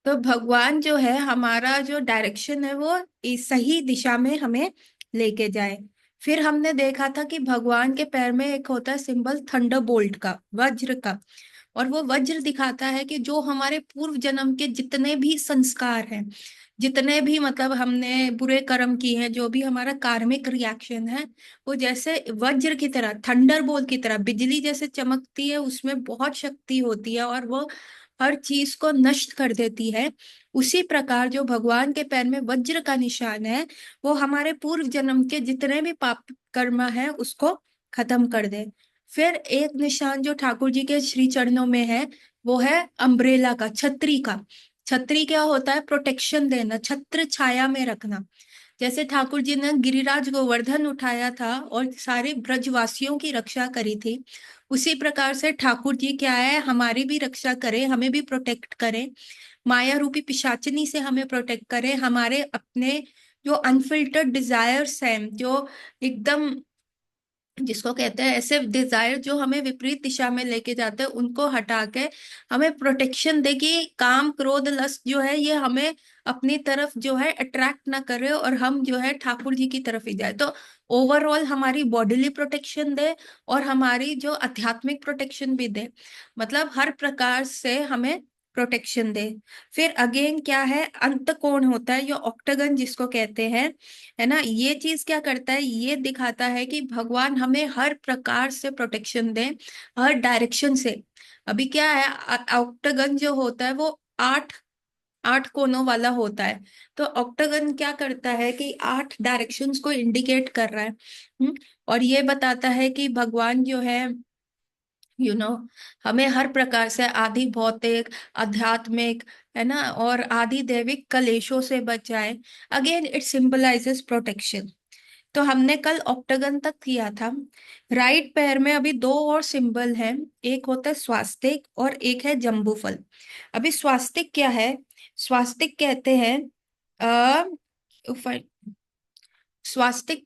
तो भगवान जो है, हमारा जो डायरेक्शन है वो इस सही दिशा में हमें लेके जाए। फिर हमने देखा था कि भगवान के पैर में एक होता है सिंबल थंडर बोल्ट का, वज्र का। और वो वज्र दिखाता है कि जो हमारे पूर्व जन्म के जितने भी संस्कार हैं, जितने भी मतलब हमने बुरे कर्म किए हैं, जो भी हमारा कार्मिक रिएक्शन है, वो जैसे वज्र की तरह, थंडर बोल्ट की तरह, बिजली जैसे चमकती है, उसमें बहुत शक्ति होती है और वो हर चीज को नष्ट कर देती है। उसी प्रकार जो भगवान के पैर में वज्र का निशान है, वो हमारे पूर्व जन्म के जितने भी पाप कर्म है उसको खत्म कर दे। फिर एक निशान जो ठाकुर जी के श्री चरणों में है, वो है अम्ब्रेला का, छतरी का। छतरी क्या होता है? प्रोटेक्शन देना, छत्र छाया में रखना। जैसे ठाकुर जी ने गिरिराज गोवर्धन उठाया था और सारे ब्रजवासियों की रक्षा करी थी, उसी प्रकार से ठाकुर जी क्या है, हमारी भी रक्षा करें, हमें भी प्रोटेक्ट करें, माया रूपी पिशाचिनी से हमें प्रोटेक्ट करें, हमारे अपने जो अनफिल्टर्ड डिजायर्स हैं, जो एकदम, जिसको कहते हैं ऐसे डिजायर जो हमें विपरीत दिशा में लेके जाते हैं, उनको हटा के हमें प्रोटेक्शन दे कि काम क्रोध लस्ट जो है ये हमें अपनी तरफ जो है अट्रैक्ट ना करे, और हम जो है ठाकुर जी की तरफ ही जाए। तो ओवरऑल हमारी बॉडीली प्रोटेक्शन दे और हमारी जो आध्यात्मिक प्रोटेक्शन भी दे, मतलब हर प्रकार से हमें प्रोटेक्शन दे। फिर अगेन क्या है, अंत कोण होता है, ये ऑक्टागन जिसको कहते हैं, है ना। ये चीज क्या करता है, ये दिखाता है कि भगवान हमें हर प्रकार से प्रोटेक्शन दे, हर डायरेक्शन से। अभी क्या है, ऑक्टागन जो होता है वो आठ आठ कोनों वाला होता है। तो ऑक्टागन क्या करता है कि आठ डायरेक्शंस को इंडिकेट कर रहा है। और ये बताता है कि भगवान जो है, यू नो हमें हर प्रकार से आदि भौतिक, आध्यात्मिक, है ना, और आदि दैविक कलेशों से बचाए। Again it symbolizes protection. तो हमने कल ऑक्टागन तक किया था। राइट पैर में अभी दो और सिंबल हैं, एक होता है स्वास्तिक और एक है जंबूफल। अभी स्वास्तिक क्या है? स्वास्तिक कहते हैं, अ स्वास्तिक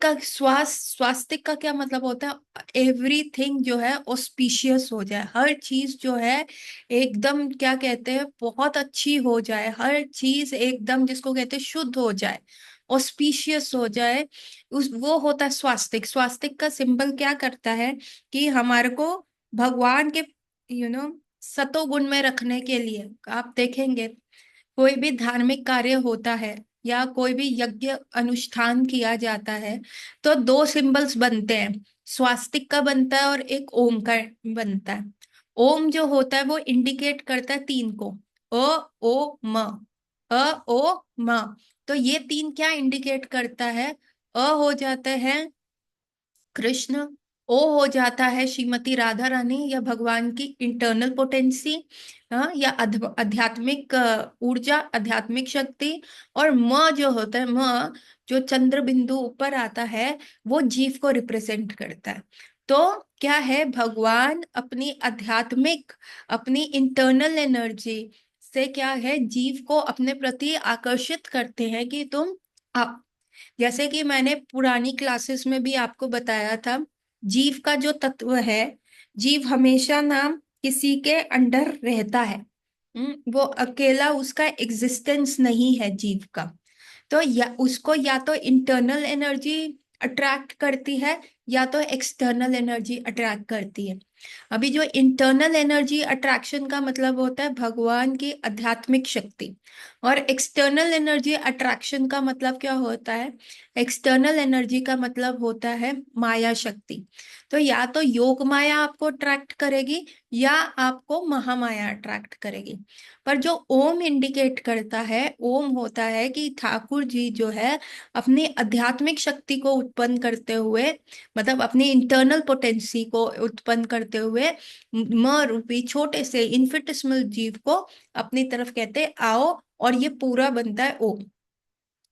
का क्या मतलब होता है? एवरीथिंग जो है ऑस्पिशियस हो जाए, हर चीज जो है एकदम, क्या कहते हैं, बहुत अच्छी हो जाए, हर चीज एकदम जिसको कहते हैं शुद्ध हो जाए, ऑस्पिशियस हो जाए। उस वो होता है स्वास्तिक। स्वास्तिक का सिंबल क्या करता है कि हमारे को भगवान के, यू नो सतोगुण में रखने के लिए, आप देखेंगे कोई भी धार्मिक कार्य होता है या कोई भी यज्ञ अनुष्ठान किया जाता है, तो दो सिंबल्स बनते हैं, स्वास्तिक का बनता है और एक ओम का बनता है। ओम जो होता है वो इंडिकेट करता है तीन को, अ, ओ, म, अ, ओ, म। तो ये तीन क्या इंडिकेट करता है? अ हो जाते हैं कृष्ण, ओ हो जाता है श्रीमती राधा रानी या भगवान की इंटरनल पोटेंसी, या आध्यात्मिक ऊर्जा, आध्यात्मिक शक्ति। और म जो होता है, म जो चंद्र बिंदु ऊपर आता है, वो जीव को रिप्रेजेंट करता है। तो क्या है, भगवान अपनी आध्यात्मिक, अपनी इंटरनल एनर्जी से क्या है, जीव को अपने प्रति आकर्षित करते हैं कि तुम, जैसे कि मैंने पुरानी क्लासेस में भी आपको बताया था, जीव का जो तत्व है, जीव हमेशा ना किसी के अंडर रहता है। वो अकेला, उसका एग्जिस्टेंस नहीं है जीव का। तो या उसको या तो इंटरनल एनर्जी अट्रैक्ट करती है या तो एक्सटर्नल एनर्जी अट्रैक्ट करती है। अभी जो इंटरनल एनर्जी अट्रैक्शन का मतलब होता है भगवान की आध्यात्मिक शक्ति, और एक्सटर्नल एनर्जी अट्रैक्शन का मतलब क्या होता है? एक्सटर्नल एनर्जी का मतलब होता है माया शक्ति। तो या तो योग माया आपको अट्रैक्ट करेगी या आपको महामाया अट्रैक्ट करेगी। पर जो ओम इंडिकेट करता है, ओम होता है कि ठाकुर जी जो है अपनी आध्यात्मिक शक्ति को उत्पन्न करते हुए, मतलब अपनी इंटरनल पोटेंसी को उत्पन्न करते हुए, म रूपी छोटे से इन्फिनिटेसिमल जीव को अपनी तरफ कहते आओ, और ये पूरा बनता है ओम।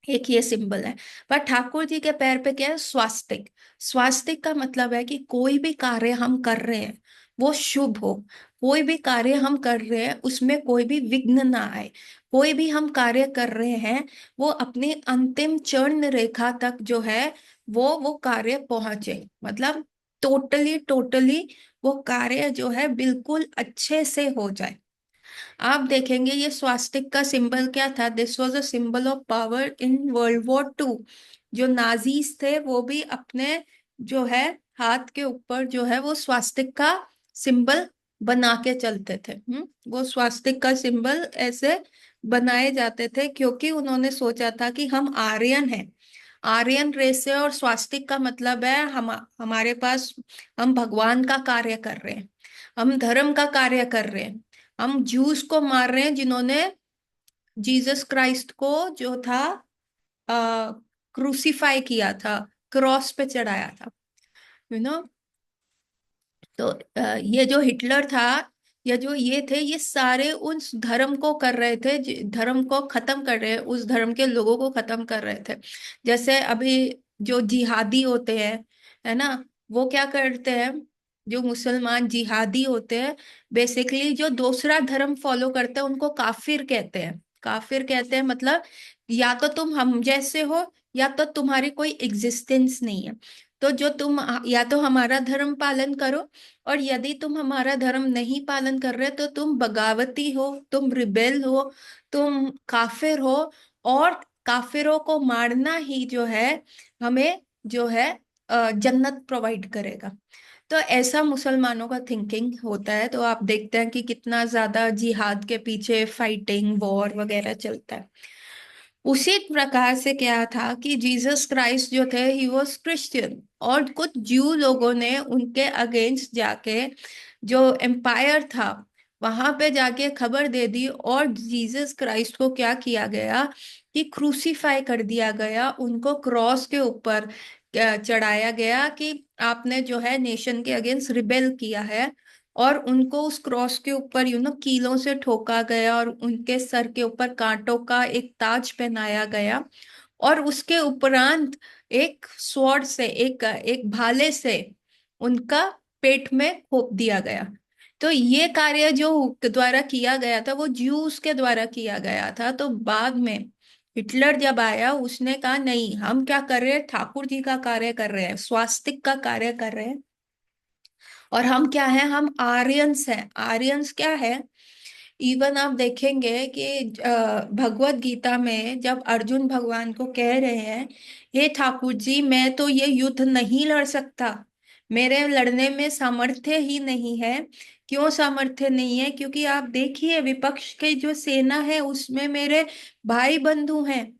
एक ये सिंबल है। पर ठाकुर जी के पैर पे क्या है? स्वास्तिक। स्वास्तिक का मतलब है कि कोई भी कार्य हम कर रहे हैं वो शुभ हो, कोई भी कार्य हम कर रहे हैं उसमें कोई भी विघ्न ना आए, कोई भी हम कार्य कर रहे हैं वो अपनी अंतिम चरण रेखा तक जो है वो कार्य पहुंचे, मतलब टोटली टोटली वो कार्य जो है बिल्कुल अच्छे से हो जाए। आप देखेंगे ये स्वास्तिक का सिंबल क्या था, this was a symbol of power in world war 2। जो नाजीज थे वो भी अपने जो है हाथ के ऊपर जो है वो स्वास्तिक का सिंबल बना के चलते थे। वो स्वास्तिक का सिंबल ऐसे बनाए जाते थे क्योंकि उन्होंने सोचा था कि हम आर्यन हैं, आर्यन रेस है, और स्वास्तिक का मतलब है हम, हमारे पास, हम भगवान का कार्य कर रहे हैं, हम धर्म का कार्य कर रहे हैं, हम जूस को मार रहे हैं जिन्होंने जीसस क्राइस्ट को जो था क्रूसीफाई किया था, क्रॉस पे चढ़ाया था, यू नो। तो ये जो हिटलर था या जो ये थे, ये सारे उस धर्म को कर रहे थे, धर्म को खत्म कर रहे, उस धर्म के लोगों को खत्म कर रहे थे। जैसे अभी जो जिहादी होते हैं, है ना, वो क्या करते हैं, जो मुसलमान जिहादी होते हैं, बेसिकली जो दूसरा धर्म फॉलो करते हैं उनको काफिर कहते हैं। काफिर कहते हैं मतलब या तो तुम हम जैसे हो या तो तुम्हारी कोई एग्जिस्टेंस नहीं है। तो जो तुम या तो हमारा धर्म पालन करो, और यदि तुम हमारा धर्म नहीं पालन कर रहे तो तुम बगावती हो, तुम रिबेल हो, तुम काफिर हो। और काफिरों को मारना ही जो है हमें जो है जन्नत प्रोवाइड करेगा। तो ऐसा मुसलमानों का थिंकिंग होता है। तो आप देखते हैं कि कितना ज्यादा जिहाद के पीछे फाइटिंग वॉर वगैरह चलता है। उसी प्रकार से क्या था कि जीसस क्राइस्ट जो थे ही वॉज क्रिश्चियन, और कुछ ज्यू लोगों ने उनके अगेंस्ट जाके जो एम्पायर था वहां पे जाके खबर दे दी, और जीसस क्राइस्ट को क्या किया गया कि क्रूसीफाई कर दिया गया, उनको क्रॉस के ऊपर चढ़ाया गया कि आपने जो है नेशन के अगेंस्ट रिबेल किया है। और उनको उस क्रॉस के ऊपर कीलों से ठोका गया, और उनके सर के ऊपर कांटों का एक ताज पहनाया गया, और उसके उपरांत एक स्वॉर्ड से, एक एक भाले से उनका पेट में खोप दिया गया। तो ये कार्य जो द्वारा किया गया था वो ज्यूस के द्वारा किया गया था। तो बाद में हिटलर जब आया उसने कहा नहीं, हम क्या कर रहे हैं, ठाकुर जी का कार्य कर रहे हैं, स्वास्तिक का कार्य कर रहे हैं। और हम क्या है, हम आर्यंस हैं। आर्यंस क्या है, इवन आप देखेंगे कि भगवत गीता में जब अर्जुन भगवान को कह रहे हैं, हे ठाकुर जी मैं तो ये युद्ध नहीं लड़ सकता, मेरे लड़ने में सामर्थ्य ही नहीं है। क्यों सामर्थ्य नहीं है, क्योंकि आप देखिए विपक्ष की जो सेना है उसमें मेरे भाई बंधु हैं,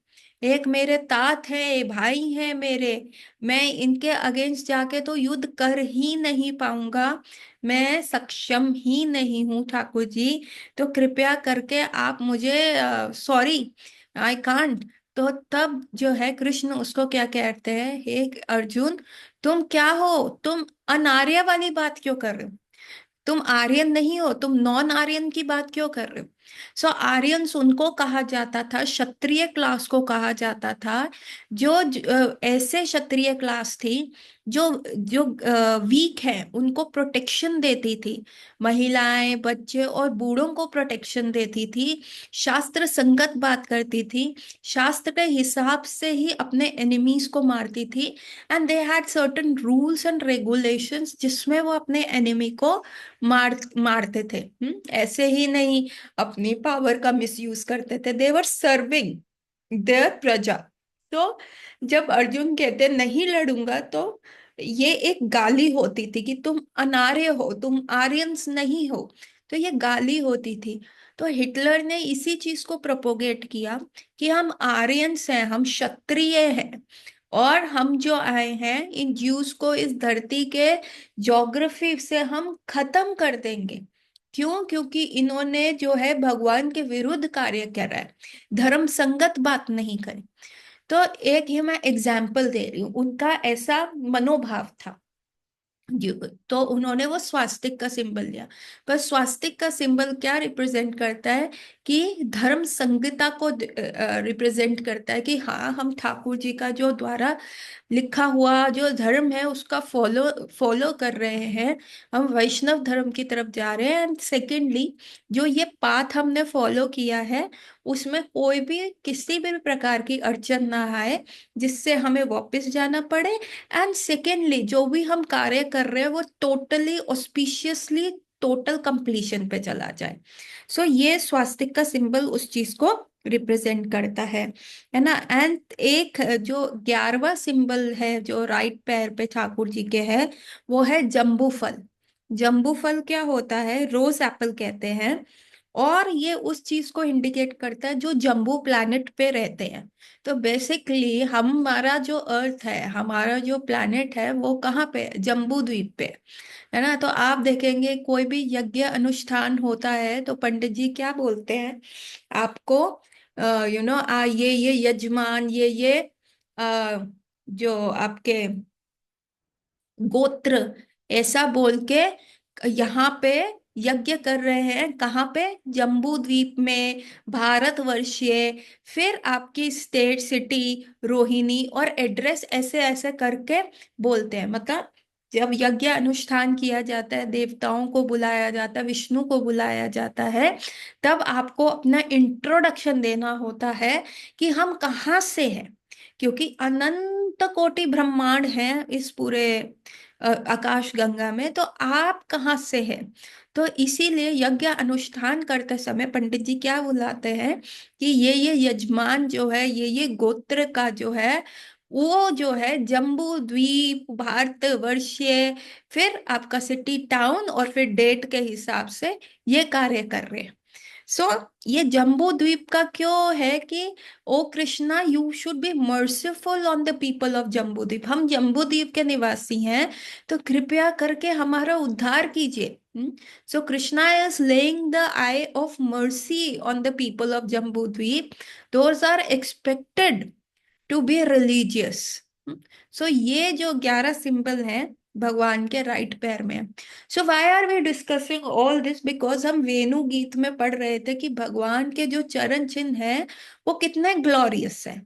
एक मेरे तात है, भाई हैं मेरे, मैं इनके अगेंस्ट जाके तो युद्ध कर ही नहीं पाऊंगा, मैं सक्षम ही नहीं हूँ ठाकुर जी। तो कृपया करके आप मुझे, सॉरी, आई कांट। तो तब जो है कृष्ण उसको क्या कहते हैं, हे अर्जुन, तुम क्या हो, तुम अनार्य वाली बात क्यों कर रहे हो, तुम आर्यन नहीं हो, तुम नॉन आर्यन की बात क्यों कर रहे हो। सो आर्यंस उनको कहा जाता था, क्षत्रिय क्लास को कहा जाता था, जो ऐसे क्षत्रिय क्लास थी जो जो वीक है उनको प्रोटेक्शन देती थी, महिलाएं बच्चे और बूढ़ों को प्रोटेक्शन देती थी, शास्त्र संगत बात करती थी, शास्त्र के हिसाब से ही अपने एनिमीज को मारती थी। And they had certain rules and regulations जिसमें वो अपने एनिमी को मारते थे। ऐसे ही नहीं अपनी पावर का मिसयूज करते थे, देवर सर्विंग देयर प्रजा। तो जब अर्जुन कहते नहीं लड़ूंगा, तो ये एक गाली होती थी कि तुम अनार्य हो, तुम आर्यंस नहीं हो। तो ये गाली होती थी। तो हिटलर ने इसी चीज को प्रोपोगेट किया कि हम आर्यंस हैं, हम क्षत्रिय हैं, और हम जो आए हैं इन ज्यूस को इस धरती के ज्योग्राफी से हम खत्म कर देंगे। क्यों, क्योंकि इन्होंने जो है भगवान के विरुद्ध कार्य करा है, धर्म संगत बात नहीं करी। तो एक ही मैं एग्जाम्पल दे रही हूँ, उनका ऐसा मनोभाव था। तो उन्होंने वो स्वास्तिक का सिंबल लिया। पर स्वास्तिक का सिंबल क्या रिप्रेजेंट करता है, कि धर्म संहिता को रिप्रेजेंट करता है कि हाँ हम ठाकुर जी का जो द्वारा लिखा हुआ जो धर्म है उसका फॉलो फॉलो कर रहे हैं, हम वैष्णव धर्म की तरफ जा रहे हैं। एंड सेकेंडली, जो ये पाथ हमने फॉलो किया है उसमें कोई भी किसी भी प्रकार की अड़चन ना आए जिससे हमें वापस जाना पड़े। एंड सेकेंडली, जो भी हम कार्य कर रहे हैं वो टोटली ऑस्पिशियसली टोटल कंप्लीशन पे चला जाए। सो ये स्वास्तिक का सिंबल उस चीज को रिप्रेजेंट करता है ना। एंड एक जो 11वां सिंबल है जो राइट पैर पे ठाकुर जी के है, वो है जम्बू फल। जम्बू फल क्या होता है? रोज एप्पल कहते हैं। और ये उस चीज को इंडिकेट करता है जो जम्बू प्लैनेट पे रहते हैं। तो बेसिकली हमारा जो अर्थ है, हमारा जो प्लैनेट है, वो कहाँ पे है? जम्बू द्वीप पे, है ना। तो आप देखेंगे कोई भी यज्ञ अनुष्ठान होता है तो पंडित जी क्या बोलते हैं आपको? ये यजमान, आ, जो आपके गोत्र, ऐसा बोल के यहाँ पे यज्ञ कर रहे हैं। कहाँ पे? जम्बू द्वीप में, भारतवर्षीय। फिर आपकी स्टेट, सिटी, रोहिणी और एड्रेस ऐसे ऐसे करके बोलते हैं। मतलब जब यज्ञ अनुष्ठान किया जाता है, देवताओं को बुलाया जाता है, विष्णु को बुलाया जाता है, तब आपको अपना इंट्रोडक्शन देना होता है कि हम कहाँ से हैं। क्योंकि अनंत कोटि ब्रह्मांड है इस पूरे आकाश गंगा में, तो आप कहाँ से हैं? तो इसीलिए यज्ञ अनुष्ठान करते समय पंडित जी क्या बुलाते हैं कि ये यजमान जो है, ये गोत्र का जो है, वो जो है जम्बू द्वीप, भारतवर्षीय, फिर आपका सिटी, टाउन और फिर डेट के हिसाब से ये कार्य कर रहे हैं। सो ये जम्बू द्वीप का क्यों है कि O Krishna, you should be merciful on the people of Jambu Dweep. हम जम्बू द्वीप के निवासी हैं, तो कृपया करके हमारा उद्धार कीजिए। So Krishna is laying the eye of mercy on the people of Jambu Dweep. Those are expected to be religious. So ये जो 11 सिंबल हैं भगवान के राइट पैर में। So why are we discussing all this? Because हम वेणु गीत में पढ़ रहे थे कि भगवान के जो चरण चिन्ह है वो कितने ग्लोरियस है।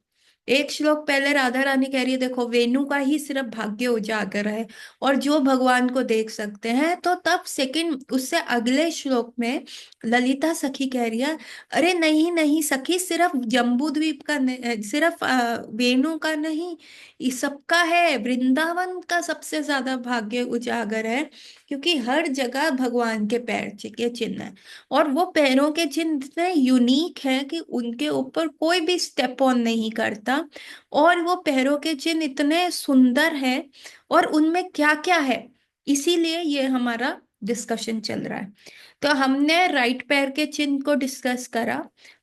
एक श्लोक पहले राधा रानी कह रही है, देखो वेणु का ही सिर्फ भाग्य उजागर है और जो भगवान को देख सकते हैं। तो तब सेकंड उससे अगले श्लोक में ललिता सखी कह रही है, अरे नहीं नहीं सखी, सिर्फ जम्बू द्वीप का सिर्फ वेणु का नहीं, इस सबका है। वृंदावन का सबसे ज्यादा भाग्य उजागर है, क्योंकि हर जगह भगवान के पैर के चिन्ह है। और वो पैरों के चिन्ह इतने यूनिक हैं कि उनके ऊपर कोई भी स्टेप ऑन नहीं करता। और वो पैरों के चिन्ह इतने सुंदर हैं, और उनमें क्या क्या है, इसीलिए ये हमारा डिस्कशन चल रहा है। तो हमने राइट पैर के चिन्ह को डिस्कस करा।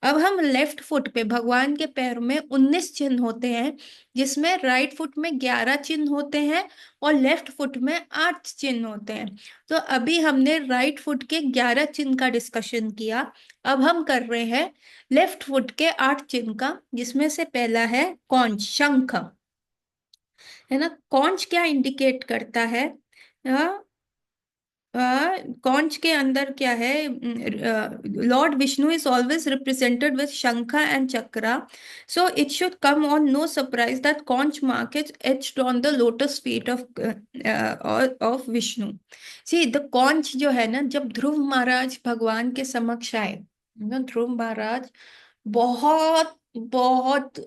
अब हम लेफ्ट फुट पे, भगवान के पैर में 19 चिन्ह होते हैं, जिसमें राइट फुट में 11 चिन्ह होते हैं और लेफ्ट फुट में 8 चिन्ह होते हैं। तो अभी हमने राइट फुट के 11 चिन्ह का डिस्कशन किया। अब हम कर रहे हैं लेफ्ट फुट के 8 चिन्ह का, जिसमें से पहला है कौंच, शंख, है ना। कौंच क्या इंडिकेट करता है? कौंच के अंदर क्या है? Lord Vishnu is always represented with shankha and chakra. So it should come on no surprise that conch mark is etched on the lotus feet of Vishnu. See the conch जो है ना, जब ध्रुव महाराज भगवान के समक्ष आए ना, ध्रुव महाराज बहुत बहुत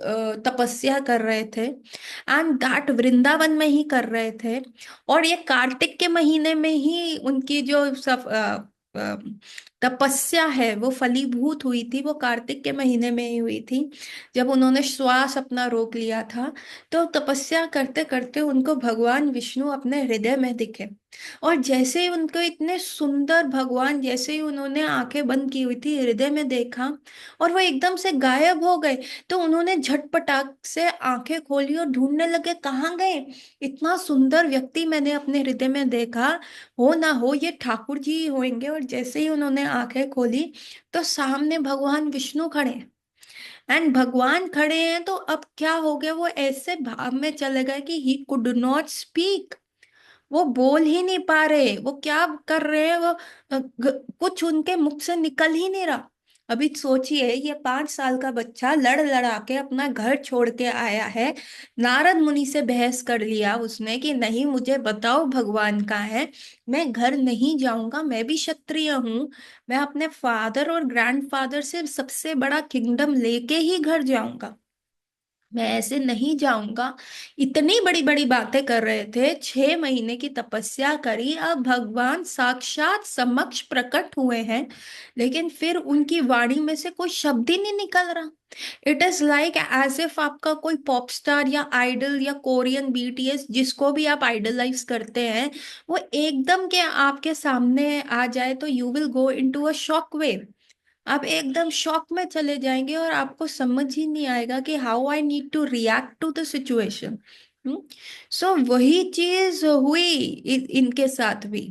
तपस्या कर रहे थे, एंड दैट वृंदावन में ही कर रहे थे। और ये कार्तिक के महीने में ही उनकी जो सब अ, तपस्या है वो फलीभूत हुई थी। वो कार्तिक के महीने में ही हुई थी, जब उन्होंने श्वास अपना रोक लिया था। तो तपस्या करते करते उनको भगवान विष्णु अपने हृदय में दिखे। और जैसे ही उनको इतने सुंदर भगवान, जैसे ही उन्होंने आंखें बंद की हुई थी, हृदय में देखा और वो एकदम से गायब हो गए। तो उन्होंने झटपटाक से आंखें खोली और ढूंढने लगे, कहाँ गए? इतना सुंदर व्यक्ति मैंने अपने हृदय में देखा, हो ना हो ये ठाकुर जी ही होंगे। और जैसे ही उन्होंने आंखें खोली तो सामने भगवान विष्णु खड़े हैं। एंड भगवान खड़े हैं, तो अब क्या हो गया? वो ऐसे भाव में चले गए कि ही कुड नॉट स्पीक। वो बोल ही नहीं पा रहे, वो क्या कर रहे हैं, वो कुछ उनके मुख से निकल ही नहीं रहा। अभी सोचिए, ये 5 साल का बच्चा लड़ लड़ा के अपना घर छोड़ के आया है। नारद मुनि से बहस कर लिया उसने कि नहीं, मुझे बताओ भगवान कहाँ है, मैं घर नहीं जाऊंगा, मैं भी क्षत्रिय हूँ, मैं अपने फादर और ग्रैंडफादर से सबसे बड़ा किंगडम लेके ही घर जाऊंगा। मैं ऐसे नहीं जाऊंगा। इतनी बड़ी बड़ी बातें कर रहे थे, 6 महीने की तपस्या करी, अब भगवान साक्षात समक्ष प्रकट हुए हैं, लेकिन फिर उनकी वाणी में से कोई शब्द ही नहीं निकल रहा। It is like as if आपका कोई पॉप स्टार या आइडल या कोरियन बीटीएस, जिसको भी आप आइडलाइज करते हैं, वो एकदम के आपके सामने आ जाए तो you will go into a shock wave. आप एकदम शॉक में चले जाएंगे और आपको समझ ही नहीं आएगा कि how I need to react to the situation. So वही चीज हुई इनके साथ भी,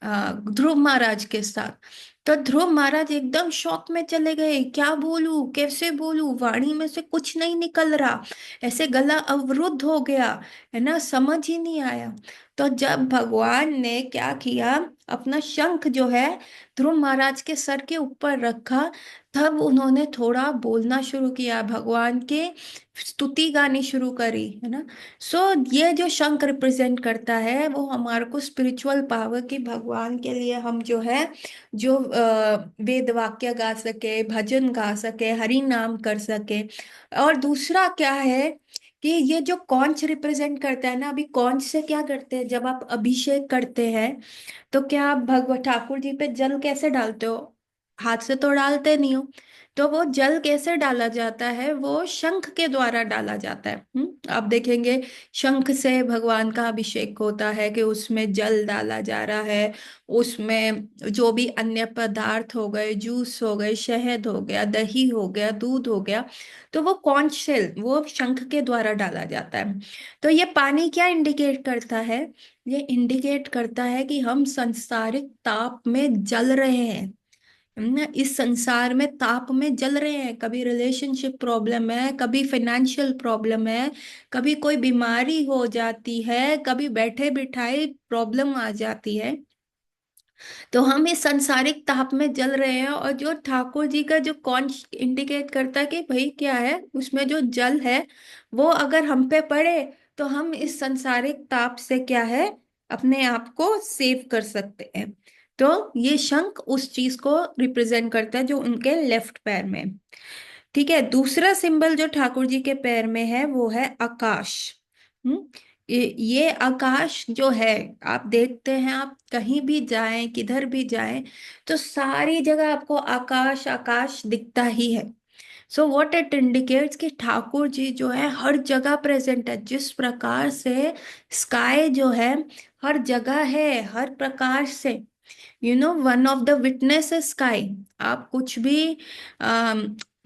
ध्रुव महाराज के साथ। तो ध्रुव महाराज एकदम शॉक में चले गए, क्या बोलूं कैसे बोलूं, वाणी में से कुछ नहीं निकल रहा, ऐसे गला अवरुद्ध हो गया, है ना, समझ ही नहीं आया। तो जब भगवान ने क्या किया, अपना शंख जो है ध्रुव महाराज के सर के ऊपर रखा, तब उन्होंने थोड़ा बोलना शुरू किया, भगवान के स्तुति गानी शुरू करी, है ना। सो ये जो शंख रिप्रेजेंट करता है वो हमारे को स्पिरिचुअल पावर की, भगवान के लिए हम जो है, जो वेद वाक्य गा सके, भजन गा सके, हरि नाम कर सके। और दूसरा क्या है कि ये जो कौंच रिप्रेजेंट करता है ना, अभी कौंच से क्या करते हैं, जब आप अभिषेक करते हैं तो क्या आप भगवत ठाकुर जी पे जल कैसे डालते हो, हाथ से तो डालते नहीं हो। तो वो जल कैसे डाला जाता है, वो शंख के द्वारा डाला जाता है। आप देखेंगे शंख से भगवान का अभिषेक होता है कि उसमें जल डाला जा रहा है, उसमें जो भी अन्य पदार्थ हो गए, जूस हो गए, शहद हो गया, दही हो गया, दूध हो गया, तो वो कौन से, वो शंख के द्वारा डाला जाता है। तो ये पानी क्या इंडिकेट करता है, ये इंडिकेट करता है कि हम संसारिक ताप में जल रहे हैं, हम ना इस संसार में ताप में जल रहे हैं। कभी रिलेशनशिप प्रॉब्लम है, कभी फाइनेंशियल प्रॉब्लम है, कभी कोई बीमारी हो जाती है, कभी बैठे बिठाए प्रॉब्लम आ जाती है। तो हम इस सांसारिक ताप में जल रहे हैं, और जो ठाकुर जी का जो कौन इंडिकेट करता है कि भाई क्या है, उसमें जो जल है वो अगर हम पे पड़े तो हम इस सांसारिक ताप से क्या है, अपने आप को सेव कर सकते हैं। तो ये शंख उस चीज को रिप्रेजेंट करता है जो उनके लेफ्ट पैर में। ठीक है, दूसरा सिंबल जो ठाकुर जी के पैर में है वो है आकाश। हम्म ये आकाश जो है, आप देखते हैं, आप कहीं भी जाएं, किधर भी जाएं, तो सारी जगह आपको आकाश आकाश दिखता ही है। सो व्हाट इट इंडिकेट्स कि ठाकुर जी जो है हर जगह प्रेजेंट है। जिस प्रकार से स्काई जो है हर जगह है, हर प्रकार से, one of the witness sky. आप कुछ भी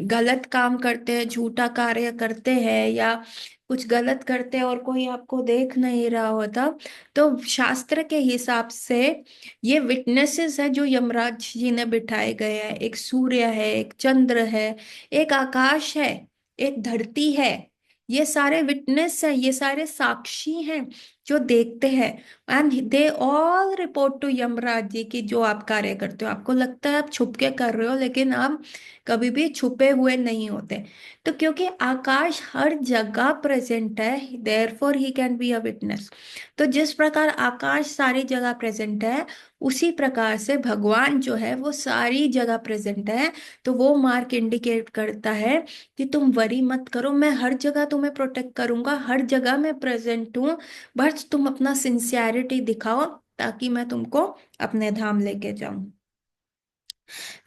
गलत काम करते हैं, झूठा कार्य करते हैं, या कुछ गलत करते हैं और कोई आपको देख नहीं रहा होता, तो शास्त्र के हिसाब से ये विटनेसेस है जो यमराज जी ने बिठाए गए हैं। एक सूर्य है, एक चंद्र है, एक आकाश है, एक धरती है। ये सारे विटनेस हैं, ये सारे साक्षी हैं जो देखते हैं। And they all report to Yamraj ji की जो आप कार्य करते हो। आपको लगता है आप छुप के कर रहे हो, लेकिन आप कभी भी छुपे हुए नहीं होते। तो क्योंकि आकाश हर जगह प्रेजेंट है, therefore he can be a witness. तो जिस प्रकार आकाश सारी जगह प्रेजेंट है, उसी प्रकार से भगवान जो है वो सारी जगह प्रेजेंट है। तो वो मार्क इंडिकेट करता है कि तुम वरी मत करो, मैं हर जगह तुम्हें प्रोटेक्ट करूंगा, हर जगह मैं प्रेजेंट हूँ, बस तुम अपना सिंसियरिटी दिखाओ ताकि मैं तुमको अपने धाम लेके जाऊं।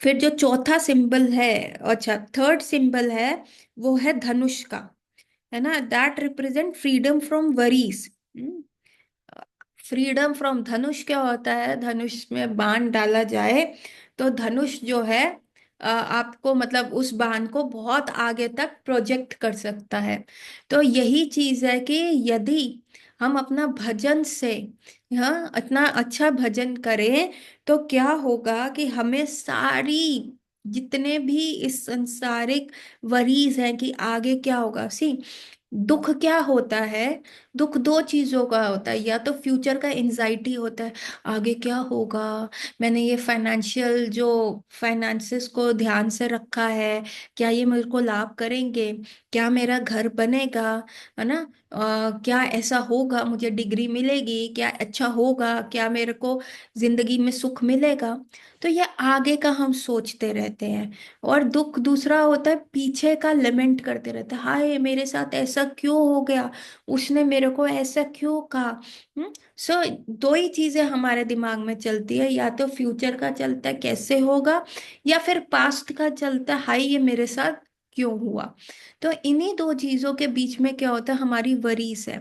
फिर जो चौथा सिंबल है, अच्छा थर्ड सिंबल है, वो है धनुष का, है ना, that represent freedom from worries. Freedom from, धनुष क्या होता है, धनुष में बाण डाला जाए तो धनुष जो है आपको मतलब उस बाण को बहुत आगे तक प्रोजेक्ट कर सकता है। तो यही चीज है कि यदि हम अपना भजन से, हाँ, इतना अच्छा भजन करें, तो क्या होगा कि हमें सारी, जितने भी इस संसारिक वरीज हैं कि आगे क्या होगा, सी दुख क्या होता है, दुख दो चीजों का होता है, या तो फ्यूचर का एंजाइटी होता है, आगे क्या होगा, मैंने ये फाइनेंशियल जो फाइनेंसेस को ध्यान से रखा है, क्या ये मेरे को लाभ करेंगे, क्या मेरा घर बनेगा, है ना, क्या ऐसा होगा, मुझे डिग्री मिलेगी, क्या अच्छा होगा, क्या मेरे को जिंदगी में सुख मिलेगा। तो ये आगे का हम सोचते रहते हैं। और दुख दूसरा होता है, पीछे का लमेंट करते रहते हैं, हाय मेरे साथ ऐसा क्यों हो गया, उसने मेरे को ऐसा क्यों कहा। सो दो ही चीजें हमारे दिमाग में चलती है, या तो फ्यूचर का चलता है कैसे होगा, या फिर पास्ट का चलता है हाय ये मेरे साथ क्यों हुआ। तो इन्हीं दो चीजों के बीच में क्या होता है, हमारी वरीस है।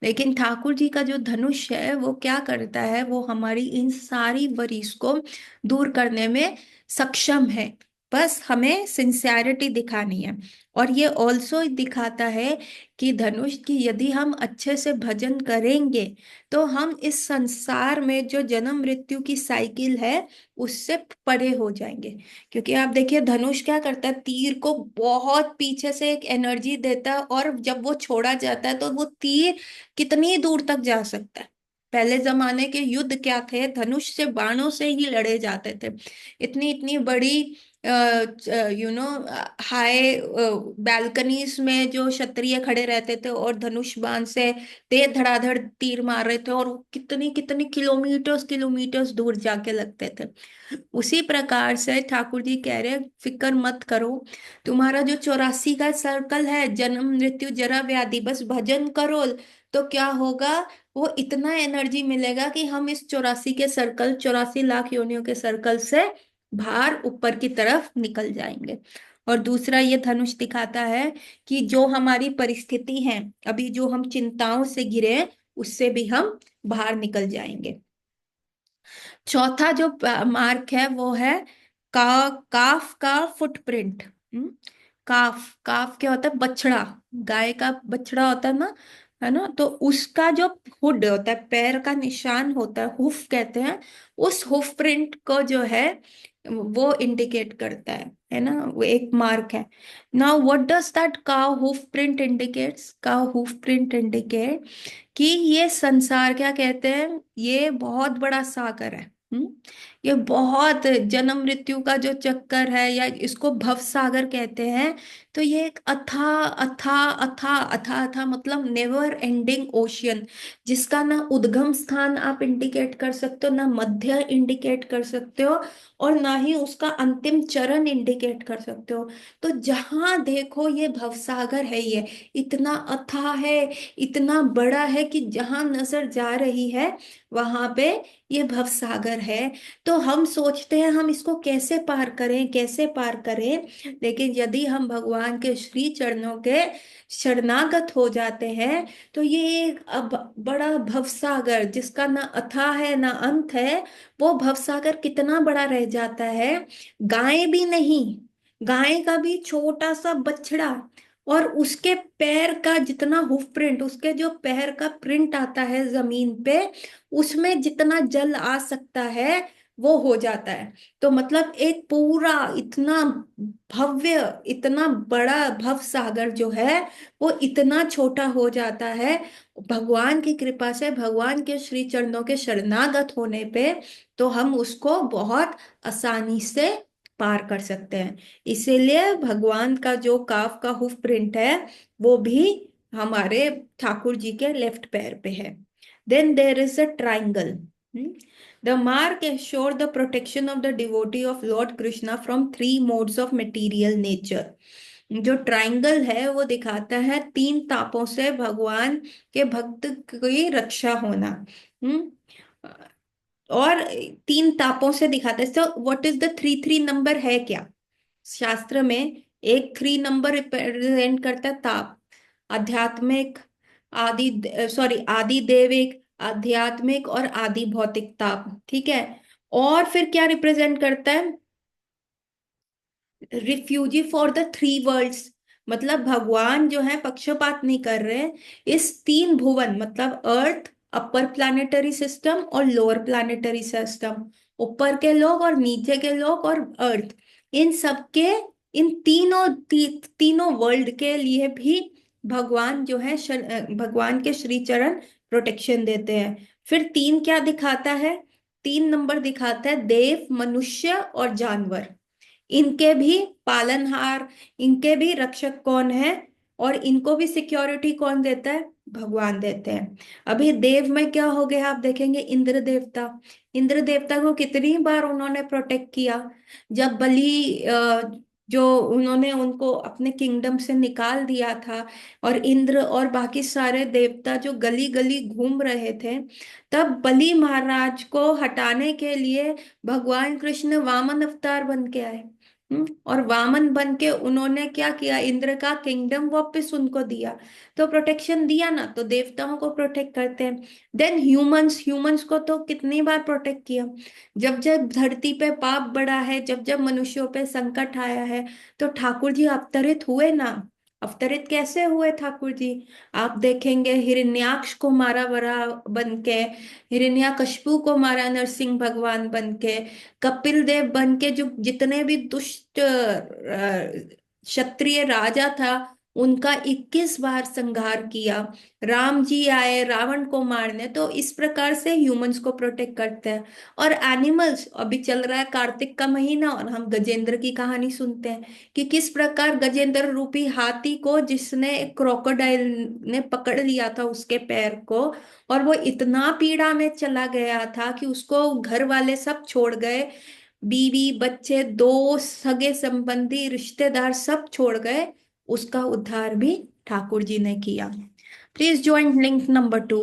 लेकिन ठाकुर जी का जो धनुष है वो क्या करता है, वो हमारी इन सारी वरीस को दूर करने में सक्षम है। बस हमें सिंसियरिटी दिखानी है। और ये ऑल्सो दिखाता है कि धनुष की यदि हम अच्छे से भजन करेंगे तो हम इस संसार में जो जन्म मृत्यु की साइकिल है उससे परे हो जाएंगे। क्योंकि आप देखिए धनुष क्या करता है, तीर को बहुत पीछे से एक एनर्जी देता है, और जब वो छोड़ा जाता है तो वो तीर कितनी दूर तक जा सकता है। पहले जमाने के युद्ध क्या थे, धनुष से बाणों से ही लड़े जाते थे। इतनी इतनी बड़ी यू नो हाई बैल्कनीज में जो क्षत्रिय खड़े रहते थे और धनुष बाण से तेज धड़ाधड़ तीर मार रहे थे, और वो कितनी कितनी किलोमीटर्स किलोमीटर्स दूर जाके लगते थे। उसी प्रकार से ठाकुर जी कह रहे हैं, फिक्र मत करो, तुम्हारा जो 84 का सर्कल है, जन्म मृत्यु जरा व्याधि, बस भजन करो तो क्या होगा, वो इतना एनर्जी मिलेगा कि हम इस 84 के सर्कल, 84 लाख योनियों के सर्कल से बाहर ऊपर की तरफ निकल जाएंगे। और दूसरा ये धनुष दिखाता है कि जो हमारी परिस्थिति है अभी, जो हम चिंताओं से घिरे हैं, उससे भी हम बाहर निकल जाएंगे। चौथा जो मार्क है वो है काफ का फुटप्रिंट। काफ, काफ क्या होता है, बछड़ा, गाय का बछड़ा होता है ना, है ना, तो उसका जो हुड होता है, पैर का निशान होता है, हुफ कहते हैं, उस हुफ प्रिंट को जो है वो इंडिकेट करता है ना, वो एक मार्क है। नाउ व्हाट डज दैट काव हुफ प्रिंट इंडिकेट्स, काव हुफ प्रिंट इंडिकेट कि ये संसार क्या कहते हैं, ये बहुत बड़ा सागर है। ये बहुत जन्म मृत्यु का जो चक्कर है, या इसको भव सागर कहते हैं। तो ये एक अथा अथा अथा अथा अथा मतलब नेवर एंडिंग ओशियन, जिसका ना उद्गम स्थान आप इंडिकेट कर सकते हो, ना मध्य इंडिकेट कर सकते हो, और ना ही उसका अंतिम चरण इंडिकेट कर सकते हो। तो जहां देखो ये भवसागर है, ये इतना अथाह है, इतना बड़ा है कि जहां नजर जा रही है वहां पे ये भवसागर है। तो हम सोचते हैं हम इसको कैसे पार करें, कैसे पार करें, लेकिन यदि हम भगवान के श्री चरणों के शरणागत हो जाते हैं तो ये एक बड़ा भवसागर, जिसका ना अथाह है ना अंत है, वो भवसागर कितना बड़ा रह जाता है। गाय भी नहीं, गाय का भी छोटा सा बछड़ा, और उसके पैर का जितना हुफ प्रिंट, उसके जो पैर का प्रिंट आता है जमीन पे, उसमें जितना जल आ सकता है वो हो जाता है। तो मतलब एक पूरा इतना भव्य, इतना बड़ा भव सागर जो है वो इतना छोटा हो जाता है भगवान की कृपा से, भगवान के श्री चरणों के शरणागत होने पे। तो हम उसको बहुत आसानी से पार कर सकते हैं। इसीलिए भगवान का जो काफ का हुफ प्रिंट है वो भी हमारे ठाकुर जी के लेफ्ट पैर पे है। Then there is a triangle. The mark assure the protection of the devotee of lord Krishna from three modes of material nature. जो ट्राइंगल है वो दिखाता है तीन तापों से भगवान के भक्त की रक्षा होना। हम्म और तीन तापों से दिखाता है। So what is the three, three number है क्या शास्त्र में? एक थ्री नंबर रिप्रेजेंट करता है ताप, आध्यात्मिक, आदि, सॉरी आदि देविक, आध्यात्मिक और आदि भौतिक ताप, ठीक है। और फिर क्या रिप्रेजेंट करता है? Refugee for the three world's, मतलब भगवान जो है पक्षपात नहीं कर रहे हैं। इस तीन भुवन मतलब अर्थ, अपर प्लानिटरी सिस्टम और लोअर प्लानिटरी सिस्टम, ऊपर के लोग और नीचे के लोग और अर्थ, इन सबके, इन तीनों तीनों वर्ल्ड के लिए भी भगवान जो है भगवान के श्री चरण प्रोटेक्शन देते हैं। फिर तीन क्या दिखाता है? 3 नंबर दिखाता है देव, मनुष्य और जानवर। इनके भी पालनहार, इनके भी रक्षक कौन है? और इनको भी सिक्योरिटी कौन देता है? भगवान देते हैं। अभी देव में क्या हो गया, आप देखेंगे इंद्र देवता। इंद्र देवता को कितनी बार उन्होंने प्रोटेक्ट किया। जब बलि जो उन्होंने उनको अपने किंगडम से निकाल दिया था, और इंद्र और बाकी सारे देवता जो गली गली घूम रहे थे, तब बलि महाराज को हटाने के लिए भगवान कृष्ण वामन अवतार बन के आए। और वामन बन के उन्होंने क्या किया, इंद्र का किंगडम वापस उनको दिया। तो प्रोटेक्शन दिया ना, तो देवताओं को प्रोटेक्ट करते हैं। देन ह्यूमंस, ह्यूमंस को तो कितनी बार प्रोटेक्ट किया। जब जब धरती पे पाप बढ़ा है, जब जब मनुष्यों पे संकट आया है, तो ठाकुर जी अवतरित हुए ना। अवतरित कैसे हुए ठाकुर जी? आप देखेंगे हिरण्याक्ष को मारा वरा बन के, हिरण्याकश्यपु को मारा नरसिंह भगवान बन के, कपिल देव बन के, जो जितने भी दुष्ट क्षत्रिय राजा था उनका 21 बार संहार किया। राम जी आए रावण को मारने। तो इस प्रकार से ह्यूमंस को प्रोटेक्ट करते हैं। और एनिमल्स, अभी चल रहा है कार्तिक का महीना, और हम गजेंद्र की कहानी सुनते हैं कि किस प्रकार गजेंद्र रूपी हाथी को जिसने क्रोकोडाइल ने पकड़ लिया था उसके पैर को, और वो इतना पीड़ा में चला गया था कि उसको घर वाले सब छोड़ गए। बीवी बच्चे दोस्त सगे संबंधी रिश्तेदार सब छोड़ गए। उसका उद्धार भी ठाकुर जी ने किया। Please join link number 2।